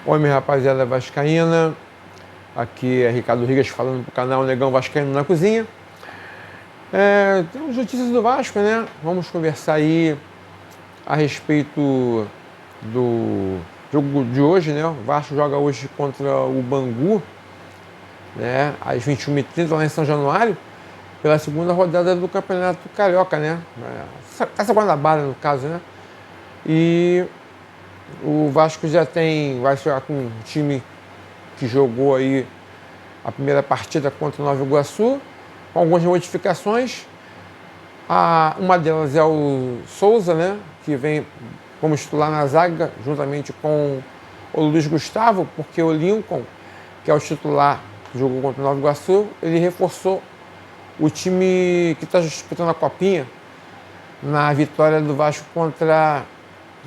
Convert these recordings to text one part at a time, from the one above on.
Oi, minha rapaziada vascaína, aqui é Ricardo Rigas falando pro canal Negão Vascaíno na Cozinha. Temos notícias do Vasco, né? Vamos conversar aí a respeito do jogo de hoje, né? O Vasco joga hoje contra o Bangu, né? Às 21h30 lá em São Januário, pela segunda rodada do Campeonato Carioca, né? Essa Guanabara, no caso, né? E o Vasco vai jogar com um time que jogou aí a primeira partida contra o Nova Iguaçu, com algumas modificações. Uma delas é o Souza, né, que vem como titular na zaga, juntamente com o Luiz Gustavo, porque o Lincoln, que é o titular que jogou contra o Nova Iguaçu, ele reforçou o time que está disputando a Copinha na vitória do Vasco contra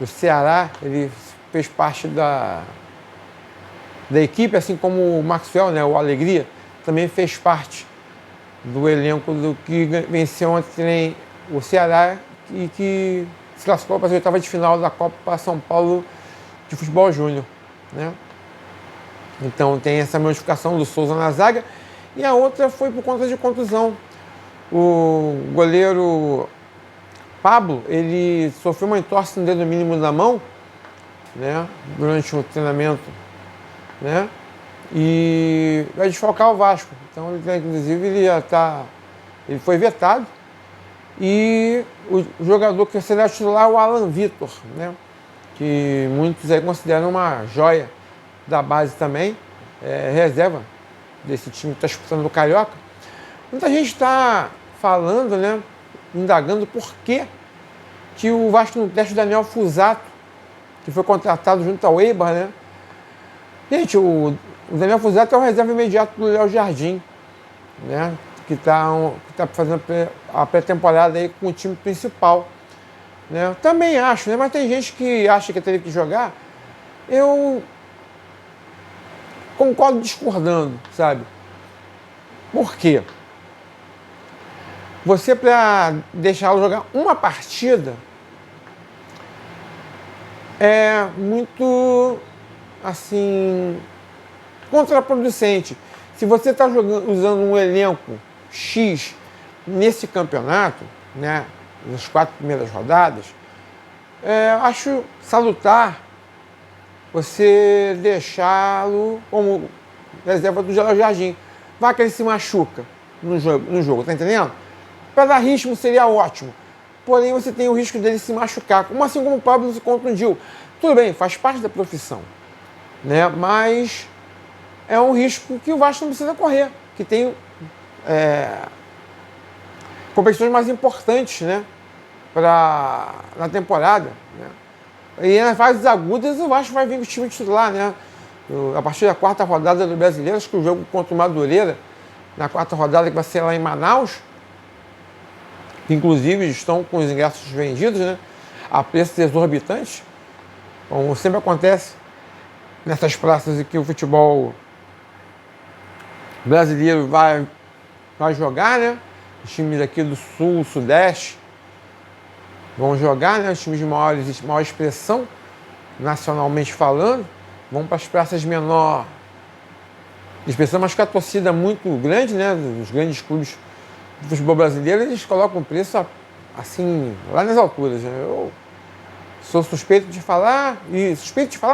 o Ceará. Ele fez parte da equipe, assim como o Maxwell, né, o Alegria, também fez parte do elenco do que venceu ontem o Ceará e que se classificou para as oitavas de final da Copa São Paulo de Futebol Júnior, né? Então tem essa modificação do Souza na zaga, e a outra foi por conta de contusão. O goleiro Pablo, ele sofreu uma entorse no dedo mínimo da mão, né, durante o treinamento, né, e vai desfalcar o Vasco. Então, inclusive, ele foi vetado, e o jogador que será titular é o Alan Vitor, né, que muitos aí consideram uma joia da base também, reserva desse time que está disputando o Carioca. Muita gente está falando, né, indagando por que o Vasco não testa o Daniel Fusato, que foi contratado junto ao Eibar, né? Gente, o Daniel Fusato é o reserva imediato do Léo Jardim, né? Que tá fazendo a pré-temporada aí com o time principal, né? Eu também acho, né? Mas tem gente que acha que teria que jogar. Eu concordo discordando, sabe? Por quê? Você, para deixá-lo jogar uma partida, é muito, assim, contraproducente. Se você está usando um elenco X nesse campeonato, né, nas 4 primeiras rodadas, acho salutar você deixá-lo como reserva do Léo Jardim. Vai que ele se machuca no jogo, tá entendendo? Para dar ritmo seria ótimo. Porém, você tem o risco dele se machucar, assim como o Pablo se contundiu. Tudo bem, faz parte da profissão, né? Mas é um risco que o Vasco não precisa correr, que tem competições mais importantes, né, na temporada, né? E nas fases agudas o Vasco vai vir com o time titular, né? A partir da 4ª rodada do Brasileiro, acho que o jogo contra o Madureira, na 4ª rodada, que vai ser lá em Manaus, que inclusive estão com os ingressos vendidos, né, a preços exorbitantes, como sempre acontece nessas praças em que o futebol brasileiro vai jogar, né? Os times aqui do Sul, Sudeste vão jogar, né? Os times de maior expressão, nacionalmente falando, vão para as praças de menor expressão, mas com a torcida muito grande, né? Os grandes clubes do futebol brasileiro, eles colocam o preço assim, lá nas alturas, né? Eu sou suspeito de falar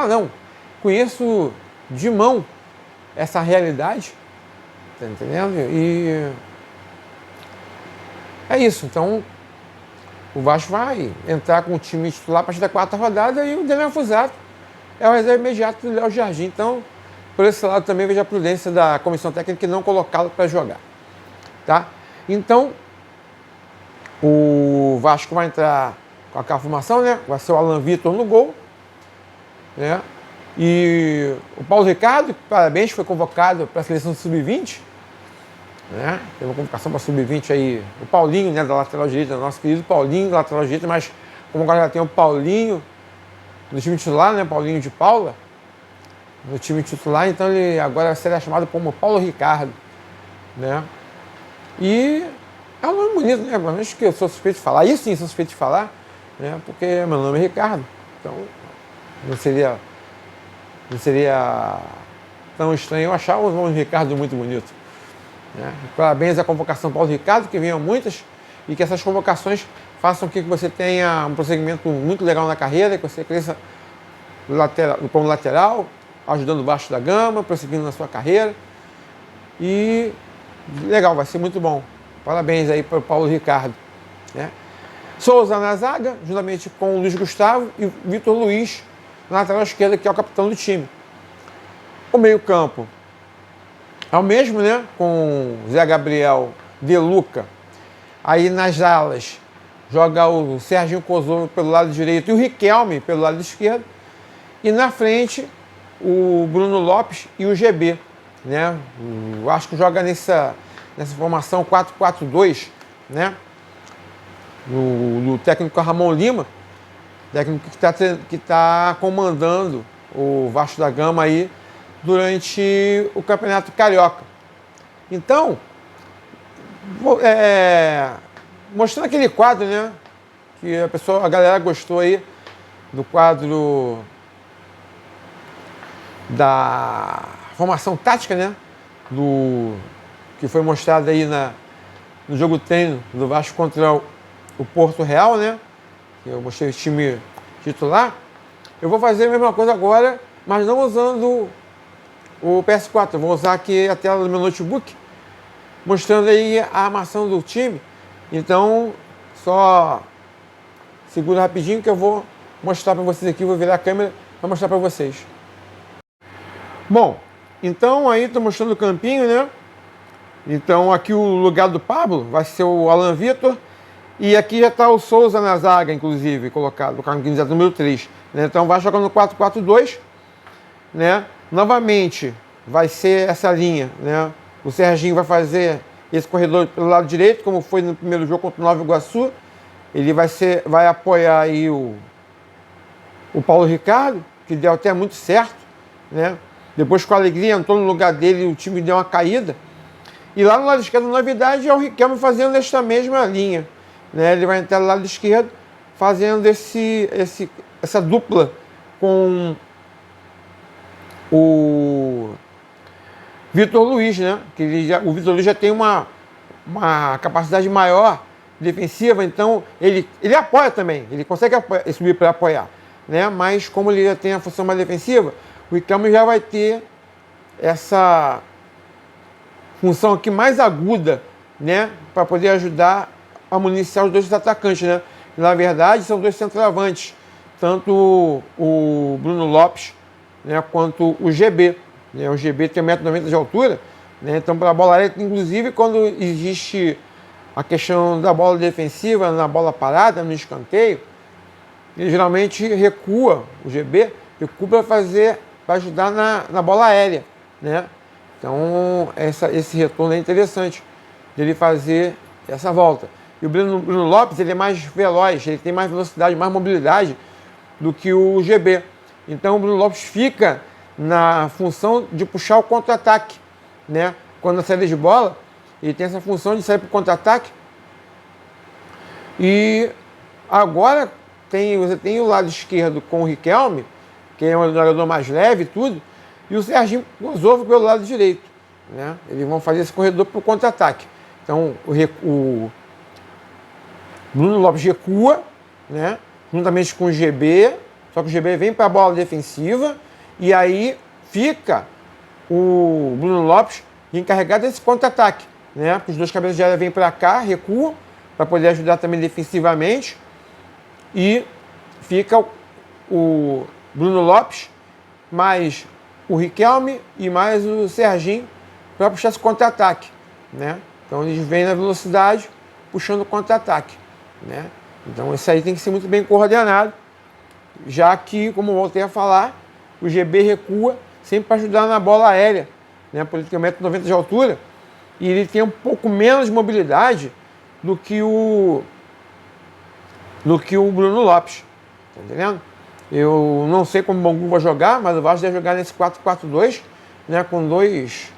não, conheço de mão essa realidade, tá entendendo? E é isso. Então o Vasco vai entrar com o time titular a partir da 4ª rodada, e o Daniel Fusato é o reserva imediato do Léo Jardim. Então, por esse lado também vejo a prudência da comissão técnica em não colocá-lo para jogar, tá? Então o Vasco vai entrar com aquela formação, né? Vai ser o Alan Vitor no gol, né? E o Paulo Ricardo, parabéns, foi convocado para a seleção sub-20, né? Tem uma convocação para sub-20 aí, o Paulinho, né, da lateral direita, nosso querido Paulinho da lateral direita, mas como agora já tem o Paulinho no time titular, né, Paulinho de Paula, no time titular, então ele agora será chamado como Paulo Ricardo, né? E é um nome bonito, né? Mas que eu sou suspeito de falar. Isso sim, sou suspeito de falar, né? Porque meu nome é Ricardo. Então, não seria não seria tão estranho. Eu achava o Paulo Ricardo muito bonito. Né? Parabéns à convocação Paulo Ricardo, que venham muitas, e que essas convocações façam com que você tenha um prosseguimento muito legal na carreira, que você cresça como lateral, ajudando o Vasco da Gama, prosseguindo na sua carreira. E legal, vai ser muito bom. Parabéns aí para o Paulo Ricardo. Né? Souza na zaga, juntamente com o Luiz Gustavo e o Vitor Luiz na lateral esquerda, que é o capitão do time. O meio-campo é o mesmo, né? Com Zé Gabriel, De Luca. Aí nas alas joga o Serginho Kosovo pelo lado direito e o Riquelme pelo lado esquerdo. E na frente o Bruno Lopes e o GB. Né? Eu acho que joga nessa formação 4-4-2, né? No técnico Ramon Lima, técnico que tá comandando o Vasco da Gama aí durante o Campeonato Carioca. Então, mostrando aquele quadro, né? Que a galera gostou aí do quadro da formação tática, né? Que foi mostrado aí no jogo treino do Vasco contra o Porto Real, né? Eu mostrei o time titular. Eu vou fazer a mesma coisa agora, mas não usando o PS4. Eu vou usar aqui a tela do meu notebook, mostrando aí a armação do time. Então, só segura rapidinho que eu vou mostrar para vocês aqui. Vou virar a câmera para mostrar para vocês. Bom, então aí estou mostrando o campinho, né? Então aqui o lugar do Pablo vai ser o Alan Vitor. E aqui já está o Souza na zaga, inclusive, colocado, o camisa número 3. Né? Então vai jogar no 4-4-2. Né? Novamente vai ser essa linha. Né? O Serginho vai fazer esse corredor pelo lado direito, como foi no primeiro jogo contra o Nova Iguaçu. Ele vai apoiar aí o Paulo Ricardo, que deu até muito certo. Né? Depois com a Alegria entrou no lugar dele, o time deu uma caída. E lá no lado esquerdo, novidade, é o Riquelme fazendo esta mesma linha. Né? Ele vai entrar do lado esquerdo, fazendo essa dupla com o Vitor Luiz, né? O Vitor Luiz já tem uma capacidade maior defensiva, então ele apoia também, ele consegue subir para apoiar. Né? Mas como ele já tem a função mais defensiva, o Riquelme já vai ter essa função aqui mais aguda, né? Para poder ajudar a municiar os dois atacantes, né? Na verdade, são dois centroavantes, tanto o Bruno Lopes, né, quanto o GB. Né? O GB tem 1,90 m de altura, né? Então, para a bola aérea, inclusive, quando existe a questão da bola defensiva, na bola parada, no escanteio, ele geralmente recua, o GB, recua para ajudar na bola aérea, né? Então, esse retorno é interessante, dele fazer essa volta. E o Bruno Lopes, ele é mais veloz, ele tem mais velocidade, mais mobilidade do que o GB. Então o Bruno Lopes fica na função de puxar o contra-ataque, né? Quando na saída de bola, ele tem essa função de sair para o contra-ataque. E agora você tem o lado esquerdo com o Riquelme, que é um jogador mais leve e tudo, e o Serginho Kosovo pelo lado direito. Né? Eles vão fazer esse corredor para o contra-ataque. Então o Bruno Lopes recua, né, juntamente com o GB, só que o GB vem para a bola defensiva e aí fica o Bruno Lopes encarregado desse contra-ataque. Né, os dois cabeças de área vêm para cá, recuam, para poder ajudar também defensivamente, e fica o Bruno Lopes, mais o Riquelme e mais o Serginho para puxar esse contra-ataque. Né? Então eles vêm na velocidade puxando o contra-ataque. Né? Então isso aí tem que ser muito bem coordenado, já que, como eu voltei a falar, o GB recua sempre para ajudar na bola aérea, né? Por ele tem 1,90 m de altura e ele tem um pouco menos de mobilidade do que o Bruno Lopes, tá entendendo? Eu não sei como o Bangu vai jogar, mas o Vasco deve jogar nesse 4-4-2, né? Com dois,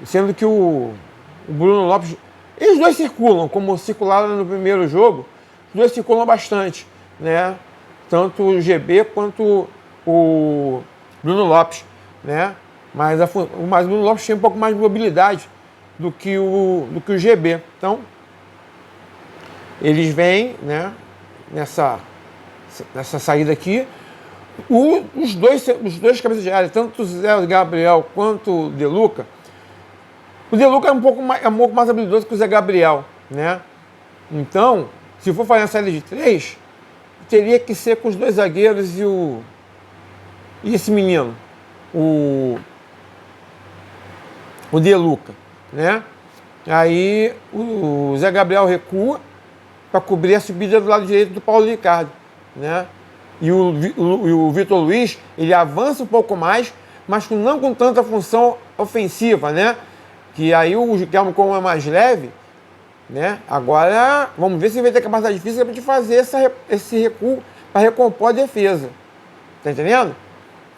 sendo que o Bruno Lopes, eles dois circulam, como circularam no primeiro jogo, os dois circulam bastante, né? Tanto o GB quanto o Bruno Lopes, né? Mas o Bruno Lopes tinha um pouco mais de mobilidade do que o GB. Então, eles vêm, né, nessa saída aqui. Os dois cabeças de área, tanto o Zé Gabriel quanto o De Luca. O De Luca é um pouco mais habilidoso que o Zé Gabriel, né? Então, se for fazer a saída de 3, teria que ser com os dois zagueiros e esse menino, o De Luca, né? Aí o Zé Gabriel recua para cobrir a subida do lado direito do Paulo Ricardo, né? E o Vitor Luiz, ele avança um pouco mais, mas não com tanta função ofensiva, né? Que aí o Riquelme, como é mais leve, né? Agora, vamos ver se ele vai ter capacidade física de fazer esse recuo para recompor a defesa. Tá entendendo?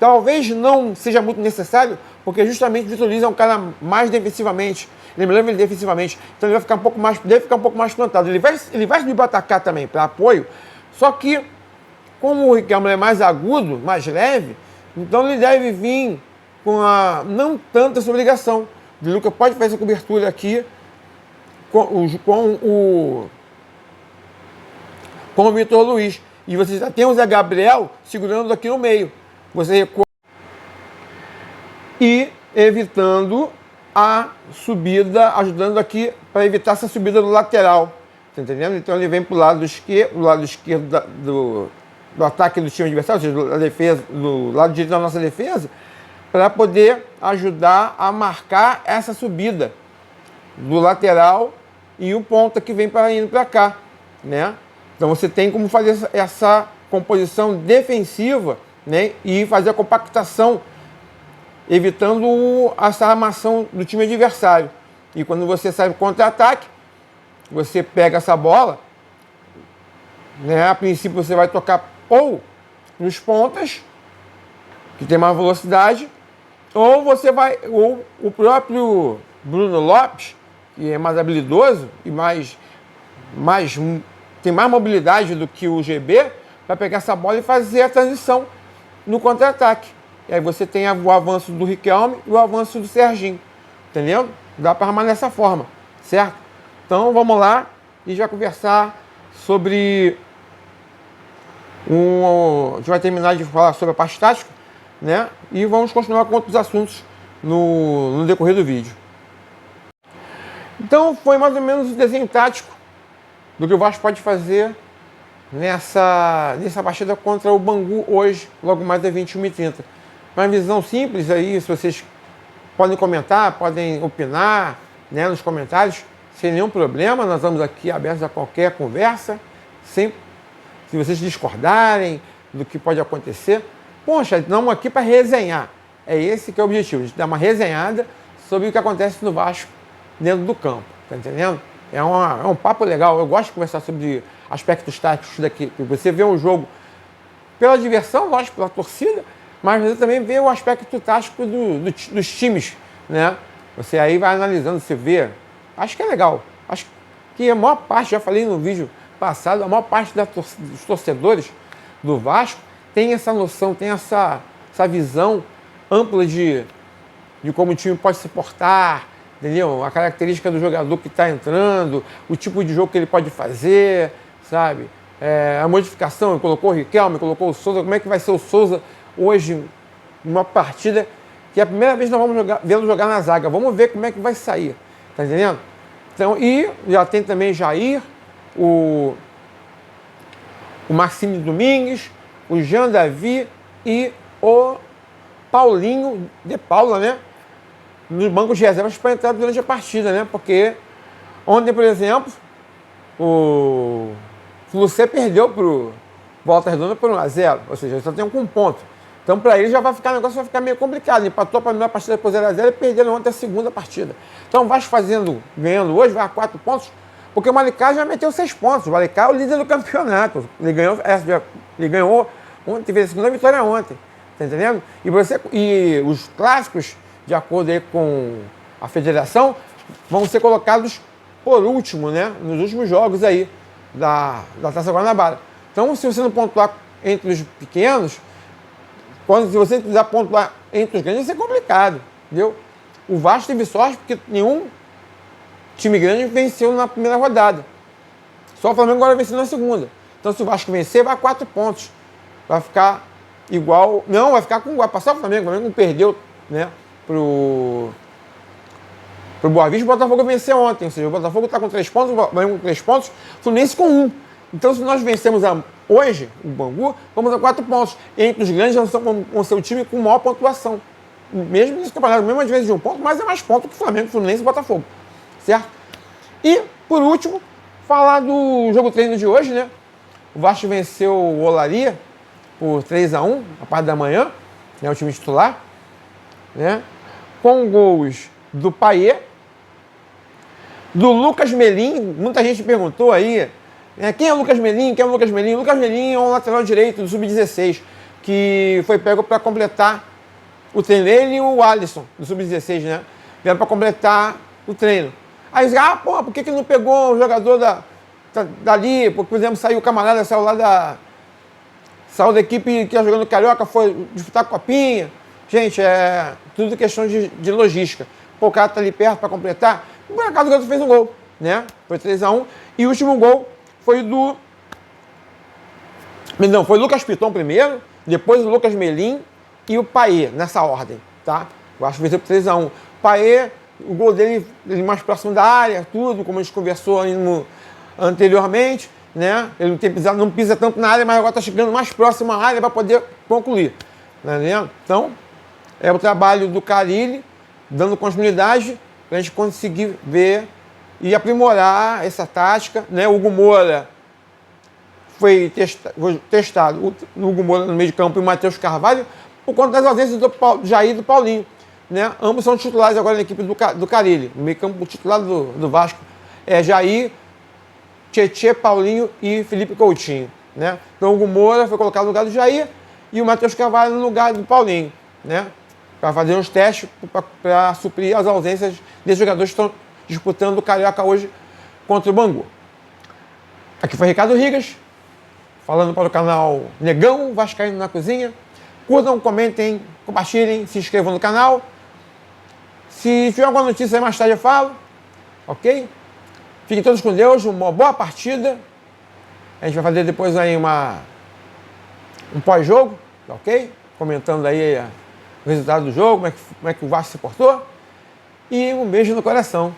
Talvez não seja muito necessário, porque justamente o Vitor Luiz é um cara mais defensivamente. Lembrando ele defensivamente. Então ele vai ficar deve ficar um pouco mais plantado. Ele vai subir para atacar também, para apoio. Só que, como o Riquelme é mais agudo, mais leve, então ele deve vir com não tanta essa obrigação. O Lucas pode fazer essa cobertura aqui com o Vitor Luiz. E você já tem o Zé Gabriel segurando aqui no meio. Você recua e evitando a subida, ajudando aqui para evitar essa subida do lateral. Tá entendendo? Então ele vem para o lado esquerdo do ataque do time adversário, ou seja, da defesa, do lado direito da nossa defesa, para poder ajudar a marcar essa subida do lateral e o ponta que vem indo para cá, né? Então você tem como fazer essa composição defensiva, né? E fazer a compactação, evitando essa armação do time adversário. E quando você sai para o contra-ataque, você pega essa bola, né? A princípio você vai tocar ou nos pontas, que tem mais velocidade, ou o próprio Bruno Lopes, que é mais habilidoso e tem mais mobilidade do que o GB, vai pegar essa bola e fazer a transição no contra-ataque. E aí você tem o avanço do Riquelme e o avanço do Serginho. Entendeu? Dá para armar dessa forma, certo? Então vamos lá e já conversar sobre a gente vai terminar de falar sobre a parte tática, né? E vamos continuar com outros assuntos no decorrer do vídeo. Então foi mais ou menos o desenho tático do que o Vasco pode fazer nessa partida contra o Bangu hoje, logo mais às 21h30. Uma visão simples aí, se vocês podem comentar, podem opinar, né, nos comentários, sem nenhum problema. Nós estamos aqui abertos a qualquer conversa, sempre. Se vocês discordarem do que pode acontecer, poxa, estamos aqui para resenhar. É esse que é o objetivo, a gente dar uma resenhada sobre o que acontece no Vasco dentro do campo, tá entendendo? É um papo legal, eu gosto de conversar sobre aspectos táticos daqui. Você vê um jogo pela diversão, lógico, pela torcida, mas você também vê o aspecto tático dos times, né? Você aí vai analisando, você vê. Acho que é legal. Acho que a maior parte, já falei no vídeo passado, a maior parte dos torcedores do Vasco tem essa noção, tem essa visão ampla de como o time pode se portar, entendeu? A característica do jogador que está entrando, o tipo de jogo que ele pode fazer, sabe? A modificação, ele colocou o Riquelme, colocou o Souza, como é que vai ser o Souza hoje, numa partida que é a primeira vez que nós vamos vê-lo jogar na zaga. Vamos ver como é que vai sair, tá entendendo? Então, e já tem também Jair, o Maxime Domingues, o Jean Davi e o Paulinho de Paula, né? Nos bancos de reservas para entrar durante a partida, né? Porque ontem, por exemplo, o Flucê perdeu para o Volta Redonda por 1-0, ou seja, só tem um ponto. Então, para ele, o negócio vai ficar meio complicado. Ele empatou a primeira partida por 0-0 e perdeu ontem a segunda partida. Então, o Vasco ganhando hoje, vai a 4 pontos, porque o Maricá já meteu 6 pontos. O Maricá é o líder do campeonato. Ele ganhou ontem, teve a segunda vitória ontem. Tá entendendo? E os clássicos, de acordo aí com a federação, vão ser colocados por último, né? Nos últimos jogos aí da Taça Guanabara. Então, se você não pontuar entre os pequenos, se você quiser pontuar entre os grandes, vai ser complicado, entendeu? O Vasco teve sorte porque nenhum time grande venceu na primeira rodada. Só o Flamengo agora venceu na segunda. Então, se o Vasco vencer, vai a 4 pontos. Vai ficar igual... Não, vai ficar com... Vai passar o Flamengo. O Flamengo não perdeu, né, pro Boa Vista. O Botafogo venceu ontem. Ou seja, o Botafogo está com 3 pontos, o Flamengo com 3 pontos, o Fluminense com 1. Então, se nós vencemos hoje o Bangu, vamos a 4 pontos. E entre os grandes, nós vamos ser o time com maior pontuação. Mesmo nesse campeonato, mesmo às vezes de 1 ponto, mas é mais ponto que o Flamengo, Fluminense e Botafogo. Certo? E, por último, falar do jogo treino de hoje, né? O Vasco venceu o Olaria por 3-1, a parte da manhã, né? O time titular, né? Com gols do Payet, do Lucas Melim. Muita gente perguntou aí, né? Quem é o Lucas Melim? Quem é o Lucas Melim? Lucas Melim é um lateral direito do Sub-16, que foi pego para completar o treino. Ele e o Alisson, do Sub-16, né? Vieram para completar o treino. Aí, por que não pegou um jogador dali? Porque, por exemplo, saiu o camarada, saiu da equipe que ia jogando Carioca, foi disputar a Copinha. Gente, é tudo questão de logística. Pô, o cara tá ali perto para completar. Por acaso o garoto fez um gol, né? Foi 3-1. E o último gol foi foi o Lucas Piton primeiro, depois o Lucas Melim e o Payet, nessa ordem, tá? Eu acho que venceu por 3-1. Payet, o gol dele mais próximo da área, tudo, como a gente conversou aí anteriormente, né? Ele não pisa tanto na área, mas agora está chegando mais próximo à área para poder concluir. Né? Então, é o trabalho do Carille, dando continuidade para a gente conseguir ver e aprimorar essa tática. Né? O Hugo Moura foi testado, o Hugo Moura no meio de campo e o Matheus Carvalho, por conta das ausências do Jair e do Paulinho. Né? Ambos são titulares agora na equipe do Carille. No meio campo, o titular do Vasco é Jair, Tietê, Paulinho e Felipe Coutinho. Né? Então o Hugo Moura foi colocado no lugar do Jair e o Matheus Carvalho no lugar do Paulinho. Né? Para fazer uns testes para suprir as ausências desses jogadores que estão disputando o Carioca hoje contra o Bangu. Aqui foi Ricardo Rigas, falando para o canal Negão Vascaíno na Cozinha. Curtam, comentem, compartilhem, se inscrevam no canal. Se tiver alguma notícia aí mais tarde eu falo, ok? Fiquem todos com Deus, uma boa partida. A gente vai fazer depois aí um pós-jogo, ok? Comentando aí o resultado do jogo, como é que o Vasco se portou. E um beijo no coração.